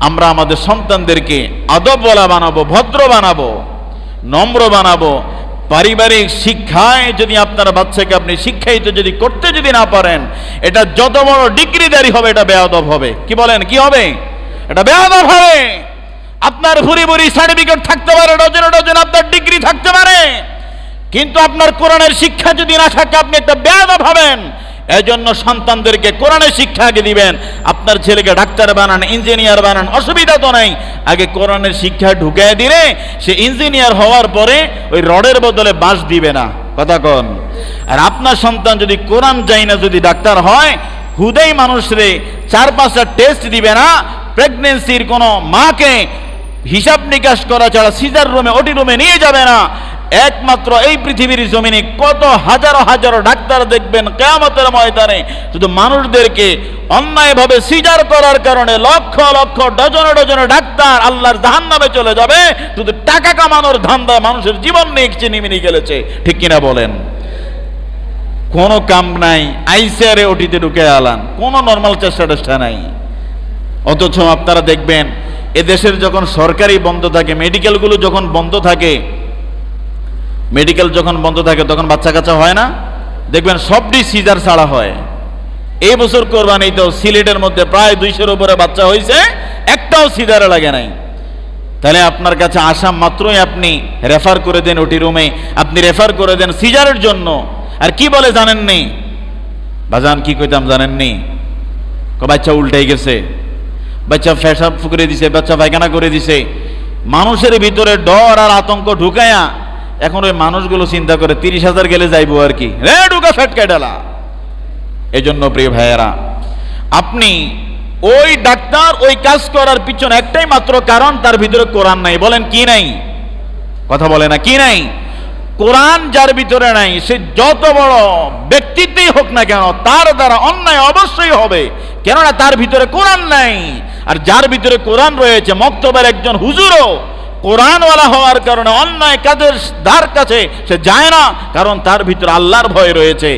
আমরা আমাদের সন্তানদেরকে আদবওয়ালা বানাবো, ভদ্র বানাবো, নম্র বানাবো। পারিবারিক শিক্ষায় যদি আপনার বাচ্চাকে আপনি শিক্ষায়িত যদি করতে যদি না পারেন, এটা যত বড় ডিগ্রিদারি হবে এটা বেয়াদব হবে। কি বলেন, কি হবে? এটা বেয়াদব হবে। আপনার ভুরি ভুরি সার্টিফিকেট থাকতে পারে, ডজন ডজন আপনার ডিগ্রি থাকতে পারে, কিন্তু আপনার কোরআনের শিক্ষা যদি না থাকে আপনি একটা বেয়াদব হবেন। এজন্য সন্তানদেরকে কোরআনের শিক্ষা আগে দিবেন। আপনার ছেলেকে ডাক্তার বানান, ইঞ্জিনিয়ার বানান, অসুবিধা তো নাই, আগে কোরআনের শিক্ষা ঢুকিয়ে দিলে সে ইঞ্জিনিয়ার হওয়ার পরে ওই রডের বদলে বাঁশ দিবে না। কথা কন। আর আপনার সন্তান যদি কোরআন জানে না, যদি ডাক্তার হয়, হুদাই মানুষরে 4-5টা টেস্ট দিবে না। প্রেগনেন্সির কোনো মাকে হিসাব নিকাশ করা ছাড়া সিজার রুমে, ওটি রুমে নিয়ে যাবে না। একমাত্র এই পৃথিবীর জমিনে কত হাজারো হাজারো ডাক্তার দেখবেন কিয়ামতের ময়দানে শুধু মানুষদেরকে অন্যায়ভাবে সিজার করার কারণে লক্ষ লক্ষ ডজনে ডজনে ডাক্তার আল্লাহর জাহান্নামে চলে যাবে, শুধু টাকা কামানোর ধান্দায় মানুষের জীবন নিয়ে চিনিমিনি গেলেছে। ঠিক কিনা বলেন? কোনো কাম নাই, আইসিআরে ওটিতে ঢুকে আলান, কোনো নর্মাল চেষ্টা টেষ্টা নাই। অথচ আপনারা দেখবেন এদেশের যখন সরকারি বন্ধ থাকে, মেডিকেলগুলো যখন বন্ধ থাকে, মেডিকেল যখন বন্ধ থাকে তখন বাচ্চা কাচ্চা হয় না, দেখবেন সবটি সিজার ছাড়া হয়। এই বছর কোরবানিতেও সিলেটের মধ্যে প্রায় 200-এর উপরে বাচ্চা হয়েছে, একটাও সিজারে লাগে নাই। তাহলে আপনার কাছে আসা মাত্রই আপনি রেফার করে দেন ওটি রুমে, আপনি রেফার করে দেন সিজারের জন্য। আর কি বলে জানেননি বাজান? কি কইতাম জানেননি? বাচ্চা উল্টে গেছে, বাচ্চা পেশাব করে দিছে, বাচ্চা পায়খানা করে দিছে। মানুষের ভিতরে ডর আর আতঙ্ক ঢুকায়া এখন ওই মানুষগুলো চিন্তা করে 30,000 গেলে যাইবো আর কি, রে ঢুকা ফেটকে ডালা। এই জন্য প্রিয় ভাইয়েরা, আপনি ওই ডাক্তার ওই কাজ করার পিছনে একটাই মাত্র কারণ, তার ভিতরে কোরআন নাই। বলেন কি নাই? কথা বলে না, কি নাই? কোরআন যার ভিতরে নাই, সে যত বড় ব্যক্তিত্বই হোক না কেন, তার দ্বারা অন্যায় অবশ্যই হবে, কেননা তার ভিতরে কোরআন নাই। আর যার ভিতরে কোরআন রয়েছে, মক্তবের একজন হুজুরও কোরআনওয়ালা হওয়ার কারণে অন্যায় কাজের ধার কাছে সে যায় না, কারণ তার ভিতরে আল্লাহর ভয় রয়েছে।